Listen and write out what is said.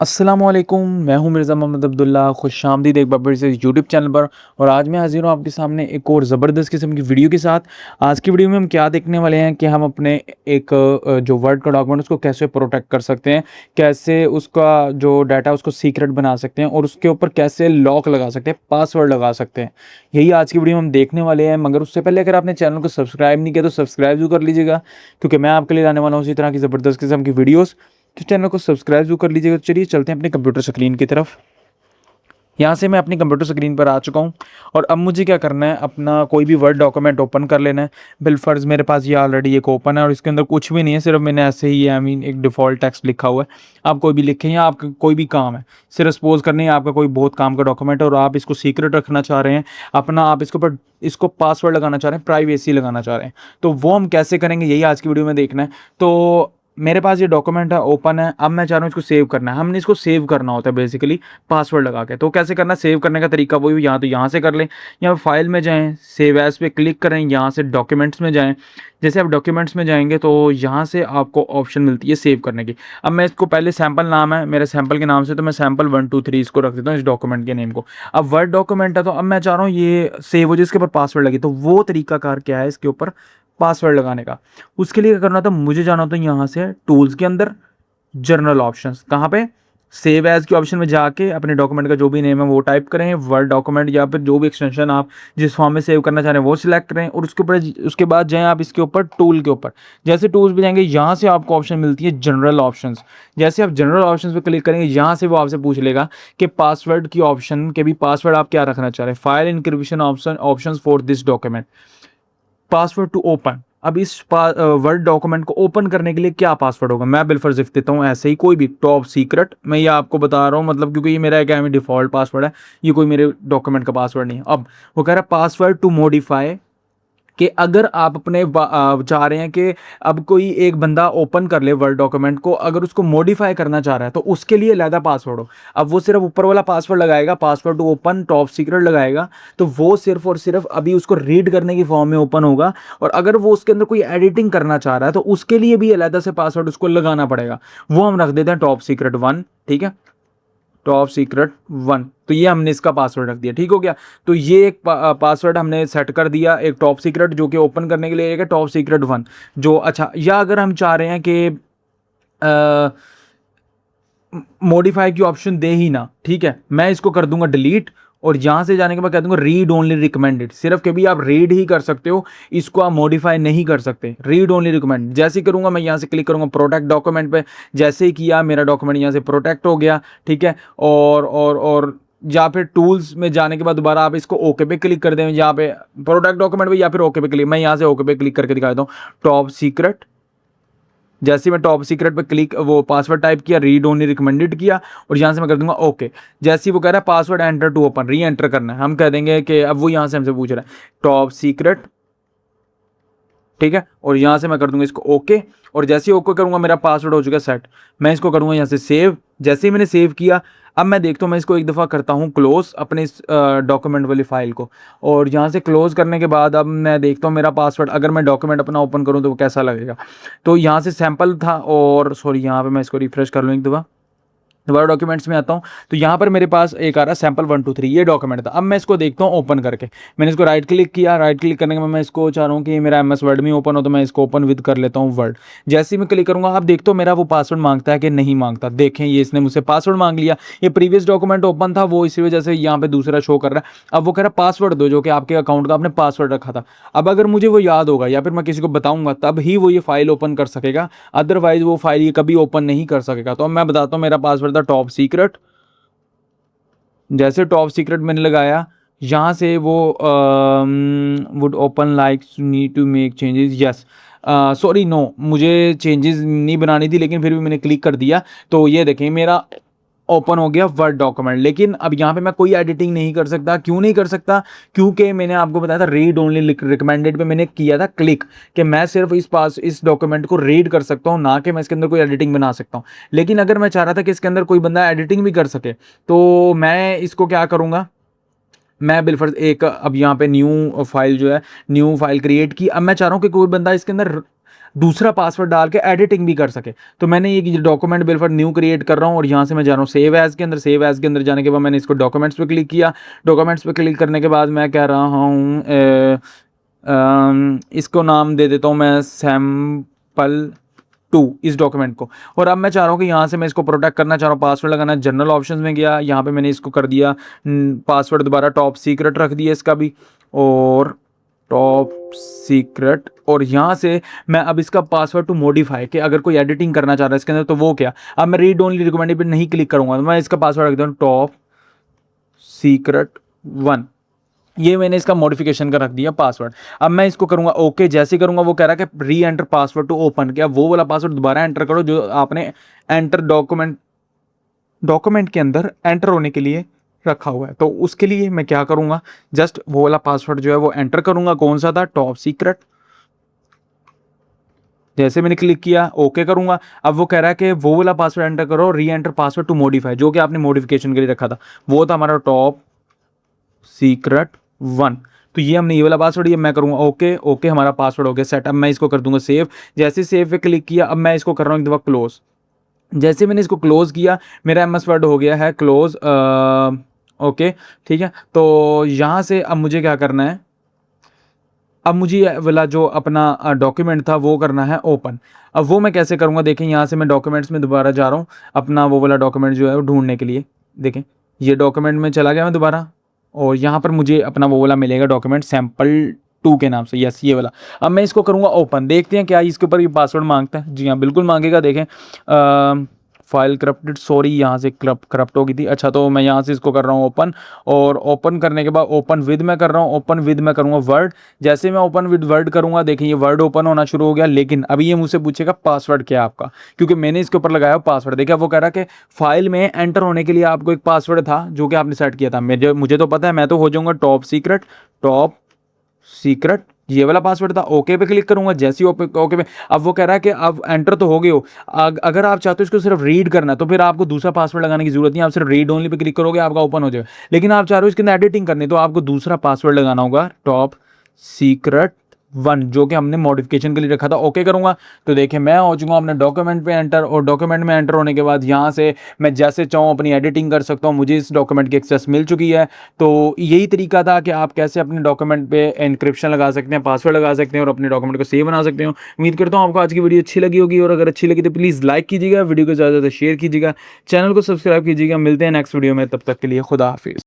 अस्सलामुअलैकुम, मैं हूं मिर्ज़ा मोहम्मद अब्दुल्ला। खुशामदीद एक बार फिर से यूट्यूब चैनल पर। और आज मैं हाज़िर हूं आपके सामने एक और ज़बरदस्त किस्म की वीडियो के साथ। आज की वीडियो में हम क्या देखने वाले हैं कि हम अपने एक जो वर्ड का डॉक्यूमेंट उसको कैसे प्रोटेक्ट कर सकते हैं, कैसे उसका जो डाटा है उसको सीक्रेट बना सकते हैं और उसके ऊपर कैसे लॉक लगा सकते हैं, पासवर्ड लगा सकते हैं। यही आज की वीडियो में हम देखने वाले हैं। मगर उससे पहले अगर आपने चैनल को सब्सक्राइब नहीं किया तो सब्सक्राइब ज़रूर कर लीजिएगा, क्योंकि मैं आपके लिए लाने वाला हूँ इसी तरह की ज़बरदस्त किस्म की वीडियोज़। तो चैनल को सब्सक्राइब जरूर कर लीजिएगा। चलिए चलते हैं अपने कंप्यूटर स्क्रीन की तरफ। यहाँ से मैं अपनी कंप्यूटर स्क्रीन पर आ चुका हूँ और अब मुझे क्या करना है, अपना कोई भी वर्ड डॉक्यूमेंट ओपन कर लेना है। बिलफर्ज मेरे पास ये ऑलरेडी एक ओपन है और इसके अंदर कुछ भी नहीं है, सिर्फ मैंने ऐसे ही एक डिफ़ॉल्ट टेक्स्ट लिखा हुआ है। आप कोई भी लिखें या आपका कोई भी काम है, सिर्फ सपोज करनी है आपका कोई बहुत काम का डॉक्यूमेंट है और आप इसको सीक्रेट रखना चाह रहे हैं अपना, आप इसके ऊपर इसको पासवर्ड लगाना चाह रहे हैं, प्राइवेसी लगाना चाह रहे हैं, तो वो हम कैसे करेंगे यही आज की वीडियो में देखना है। तो मेरे पास ये डॉक्यूमेंट है, ओपन है। अब मैं चाह रहा हूँ इसको सेव करना है। हमने इसको सेव करना होता है बेसिकली पासवर्ड लगा के। तो कैसे करना है, सेव करने का तरीका वही, यहाँ तो यहाँ से कर लें, यहाँ फाइल में जाएँ, सेव एज़ पे क्लिक करें, यहाँ से डॉक्यूमेंट्स में जाएँ। जैसे आप डॉक्यूमेंट्स में जाएंगे तो यहाँ से आपको ऑप्शन मिलती है सेव करने की। अब मैं इसको, पहले सैम्पल नाम है मेरे सैम्पल के नाम से, तो मैं सैम्पल 1 2 3 इसको रख देता हूँ, इस डॉक्यूमेंट के नेम को। अब वर्ड डॉक्यूमेंट है तो अब मैं चाह रहा हूँ ये सेव हो जाए, इसके ऊपर पासवर्ड लगे। तो वो तरीकाकार क्या है इसके ऊपर पासवर्ड लगाने का, उसके लिए क्या करना था, मुझे जाना होता है यहाँ से टूल्स के अंदर, जनरल ऑप्शंस। कहाँ पे, सेव एज के ऑप्शन में जाके अपने डॉक्यूमेंट का जो भी नेम है वो टाइप करें, वर्ड डॉक्यूमेंट या फिर जो भी एक्सटेंशन आप जिस फॉर्म में सेव करना चाह रहे हैं वो सिलेक्ट करें और उसके बाद जाएं आप इसके ऊपर टूल के ऊपर। जैसे टूल्स पे जाएंगे यहाँ से आपको ऑप्शन मिलती है जनरल ऑप्शंस। जैसे आप जनरल ऑप्शंस पे क्लिक करेंगे, यहाँ से वो आपसे पूछ लेगा कि पासवर्ड की ऑप्शन के भी पासवर्ड आप क्या रखना चाह रहे हैं। File encryption option for this document, password to open. अब इस वर्ड डॉक्यूमेंट को ओपन करने के लिए क्या पासवर्ड होगा, मैं बिलफर्ज लिख देता हूँ ऐसे ही कोई भी टॉप सीक्रेट। मैं ये आपको बता रहा हूँ मतलब, क्योंकि ये मेरा एक डिफॉल्ट पासवर्ड है, ये कोई मेरे डॉक्यूमेंट का पासवर्ड नहीं है। अब वो कह रहा है पासवर्ड टू मॉडिफाई, कि अगर आप अपने चाह रहे हैं कि अब कोई एक बंदा ओपन कर ले वर्ड डॉक्यूमेंट को, अगर उसको मॉडिफाई करना चाह रहा है तो उसके लिए अलहदा पासवर्ड हो। अब वो सिर्फ ऊपर वाला पासवर्ड लगाएगा, password to open top secret लगाएगा, तो वो सिर्फ और सिर्फ अभी उसको रीड करने की फॉर्म में ओपन होगा। और अगर वो उसके अंदर कोई एडिटिंग करना चाह रहा है तो उसके लिए भी अलहदा से पासवर्ड उसको लगाना पड़ेगा। वो हम रख देते हैं टॉप सीक्रेट 1, ठीक है, टॉप सीक्रेट 1। तो ये हमने इसका पासवर्ड रख दिया, ठीक हो गया। तो ये एक पासवर्ड हमने सेट कर दिया, एक टॉप सीक्रेट जो कि ओपन करने के लिए एक है टॉप सीक्रेट 1 जो। अच्छा, या अगर हम चाह रहे हैं कि मॉडिफाई की ऑप्शन दे ही ना, ठीक है, मैं इसको कर दूंगा डिलीट और यहां से जाने के बाद कह दूंगा रीड ओनली रिकमेंडेड। सिर्फ कभी आप रीड ही कर सकते हो, इसको आप मॉडिफाई नहीं कर सकते। रीड ओनली रिकमेंड जैसे ही करूंगा, मैं यहां से क्लिक करूंगा प्रोटेक्ट डॉक्यूमेंट पे, जैसे ही किया मेरा डॉक्यूमेंट यहां से प्रोटेक्ट हो गया, ठीक है। और या फिर टूल्स में जाने के बाद दोबारा आप इसको ओके पे क्लिक कर दें, यहाँ पे प्रोटेक्ट डॉक्यूमेंट पे या फिर ओके पे क्लिक। मैं यहाँ से ओके पे क्लिक करके दिखा देता हूँ टॉप सीक्रेट। जैसे मैं टॉप सीक्रेट पे क्लिक, वो पासवर्ड टाइप किया, रीड ओनली रिकमेंडेड किया और यहाँ से मैं कर दूंगा ओके। जैसे ही वो कह रहा है password enter to open, re enter करना है, हम कह देंगे कि अब वो यहाँ से हमसे पूछ रहा है टॉप सीक्रेट, ठीक है, और यहाँ से मैं कर दूंगा इसको ओके। और जैसे ही ओके करूंगा मेरा पासवर्ड हो चुका है सेट। मैं इसको करूंगा यहाँ से सेव। जैसे ही मैंने सेव किया, अब मैं देखता हूँ, मैं इसको एक दफ़ा करता हूँ क्लोज अपने इस डॉक्यूमेंट वाली फाइल को। और यहाँ से क्लोज करने के बाद अब मैं देखता हूँ मेरा पासवर्ड, अगर मैं डॉक्यूमेंट अपना ओपन करूँ तो वो कैसा लगेगा। तो यहाँ से सैंपल था, और सॉरी यहाँ पे मैं इसको रिफ्रेश कर लूँ एक दफ़ा, दोबारा डॉक्यूमेंट्स में आता हूँ तो यहाँ पर मेरे पास एक आ रहा है सैम्पल 1 2 3, ये डॉक्यूमेंट था। अब मैं इसको देखता हूँ ओपन करके, मैंने इसको राइट क्लिक किया, राइट क्लिक करने के बाद मैं इसको चाह रहा हूँ कि मेरा MS वर्ड में ओपन हो, तो मैं इसको ओपन विद कर लेता हूँ वर्ड। जैसे ही मैं क्लिक करूँगा, आप देखते हो मेरा वो पासवर्ड मांगता है कि नहीं मांगता। देखें, ये इसने मुझसे पासवर्ड मांग लिया। ये प्रीवियस डॉक्यूमेंट ओपन था, वो इसी वजह से यहाँ पे दूसरा शो कर रहा है। अब वो कह रहा है पासवर्ड दो, जो कि आपके अकाउंट का आपने पासवर्ड रखा था। अब अगर मुझे वो याद होगा या फिर मैं किसी को बताऊंगा तब ही वो ये फाइल ओपन कर सकेगा, अदरवाइज वो फाइल ये कभी ओपन नहीं कर सकेगा। तो अब मैं बताता हूँ, मेरा पासवर्ड था टॉप सीक्रेट। जैसे टॉप सीक्रेट मैंने लगाया, यहाँ से वो would open like need to make changes, yes, sorry no, मुझे चेंजेस नहीं बनानी थी, लेकिन फिर भी मैंने क्लिक कर दिया। तो ये देखें मेरा ओपन हो गया वर्ड डॉक्यूमेंट। लेकिन अब यहाँ पे मैं कोई एडिटिंग नहीं कर सकता। क्यों नहीं कर सकता, क्योंकि मैंने आपको बताया था रीड ओनली रिकमेंडेड पे मैंने किया था क्लिक, कि मैं सिर्फ इस डॉक्यूमेंट को रीड कर सकता हूँ, ना कि मैं इसके अंदर कोई एडिटिंग बना सकता हूँ। लेकिन अगर मैं चाह रहा था कि इसके अंदर कोई बंदा एडिटिंग भी कर सके, तो मैं इसको क्या करूँगा, मैं बिलफर्ज एक अब यहाँ पे न्यू फाइल जो है, न्यू फाइल क्रिएट की। अब मैं चाह रहा हूँ कि कोई बंदा इसके अंदर दूसरा पासवर्ड डाल के एडिटिंग भी कर सके। तो मैंने ये document bill for new create कर रहा हूँ और यहाँ से मैं जा रहा हूँ सेव एज़ के अंदर। सेव एज़ के अंदर जाने के बाद मैंने इसको डॉक्यूमेंट्स पे क्लिक किया। डॉक्यूमेंट्स पे क्लिक करने के बाद मैं कह रहा हूँ इसको नाम दे देता हूँ मैं सैम्पल 2 इस डॉक्यूमेंट को। और अब मैं चाह रहा हूँ कि यहाँ से मैं इसको प्रोटेक्ट करना चाह रहा हूँ, पासवर्ड लगाना। जनरल ऑप्शंस में गया, यहाँ पे मैंने इसको कर दिया पासवर्ड दोबारा टॉप सीक्रेट रख दिया इसका भी, और टॉप सीक्रेट। और यहाँ से मैं अब इसका पासवर्ड टू मॉडिफाई कि अगर कोई एडिटिंग करना चाह रहा है इसके अंदर तो वो क्या, अब मैं रीड ओनली रिकमेंडेड पे नहीं क्लिक करूँगा, मैं इसका पासवर्ड रख दूँ टॉप सीक्रेट 1। ये मैंने इसका मॉडिफिकेशन का रख दिया पासवर्ड। अब मैं इसको करूंगा ओके। जैसे करूंगा वो कह रहा है कि री एंटर पासवर्ड टू ओपन, क्या वो वाला पासवर्ड दोबारा एंटर करो जो आपने एंटर डॉक्यूमेंट के अंदर एंटर होने के लिए रखा हुआ है। तो उसके लिए मैं क्या करूंगा, जस्ट वो वाला पासवर्ड जो है वो एंटर करूंगा। कौन सा था, टॉप सीक्रेट। जैसे मैंने क्लिक किया ओके करूंगा, अब वो कह रहा है कि वो वाला पासवर्ड एंटर करो, री एंटर पासवर्ड टू मॉडिफाई, जो कि आपने मॉडिफिकेशन के लिए रखा था वो था हमारा टॉप सीक्रेट 1। तो ये हमने ये वाला पासवर्ड, ये मैं करूँगा ओके। ओके हमारा पासवर्ड हो गया सेट। अब मैं इसको कर दूंगा सेव। जैसे सेव पे क्लिक किया, अब मैं इसको कर रहा हूँ एक दफ़ा क्लोज। जैसे मैंने इसको क्लोज किया मेरा MS वर्ड हो गया है क्लोज। ओके ठीक है। तो यहाँ से अब मुझे क्या करना है, अब मुझे ये वाला जो अपना डॉक्यूमेंट था वो करना है ओपन। अब वो मैं कैसे करूँगा, देखें यहाँ से मैं डॉक्यूमेंट्स में दोबारा जा रहा हूँ, अपना वो वाला डॉक्यूमेंट जो है वो ढूंढने के लिए। देखें ये डॉक्यूमेंट में चला गया मैं दोबारा, और यहाँ पर मुझे अपना वो वाला मिलेगा डॉक्यूमेंट सैम्पल 2 के नाम से, यस ये वाला। अब मैं इसको करूँगा ओपन, देखते हैं क्या इसके ऊपर ये पासवर्ड मांगता है। जी हाँ बिल्कुल मांगेगा। देखें फाइल करप्टेड, सॉरी यहाँ से करप्ट हो गई थी। अच्छा तो मैं यहाँ से इसको कर रहा हूँ ओपन, और ओपन करने के बाद ओपन विद मैं कर रहा हूँ। ओपन विद मैं करूँगा वर्ड। जैसे मैं ओपन विद वर्ड करूँगा देखें ये वर्ड ओपन होना शुरू हो गया। लेकिन अभी ये मुझसे पूछेगा पासवर्ड क्या है आपका, क्योंकि मैंने इसके ऊपर लगाया पासवर्ड। देखिए वो कह रहा है कि फाइल में एंटर होने के लिए आपको एक पासवर्ड था जो कि आपने सेट किया था। मुझे तो पता है, मैं तो हो जाऊँगा टॉप सीक्रेट ये वाला पासवर्ड था। ओके पे क्लिक करूंगा। जैसे ही ओके पे, अब वो कह रहा है कि अब एंटर तो हो गए हो, अगर आप चाहते हो इसको सिर्फ रीड करना तो फिर आपको दूसरा पासवर्ड लगाने की जरूरत नहीं, आप सिर्फ रीड ओनली पे क्लिक करोगे आपका ओपन हो जाएगा। लेकिन आप चाह रहे हो इसके अंदर एडिटिंग करनी तो आपको दूसरा पासवर्ड लगाना होगा टॉप सीक्रेट 1, जो कि हमने मॉडिफिकेशन के लिए रखा था। ओके करूंगा तो देखिए मैं हो चुका हूँ अपने डॉक्यूमेंट पे एंटर, और डॉक्यूमेंट में एंटर होने के बाद यहाँ से मैं जैसे चाहूँ अपनी एडिटिंग कर सकता हूँ। मुझे इस डॉक्यूमेंट की एक्सेस मिल चुकी है। तो यही तरीका था कि आप कैसे अपने डॉक्यूमेंट पे एनक्रिप्शन लगा सकते हैं, पासवर्ड लगा सकते हैं और अपने डॉक्यूमेंट को सेव बना सकते हो। उम्मीद करता हूँ आपको आज की वीडियो अच्छी लगी होगी, और अगर अच्छी लगी तो प्लीज़ लाइक कीजिएगा, वीडियो को ज़्यादा से ज़्यादा शेयर कीजिएगा, चैनल को सब्सक्राइब कीजिएगा। मिलते हैं नेक्स्ट वीडियो में, तब तक के लिए खुदा हाफिज़।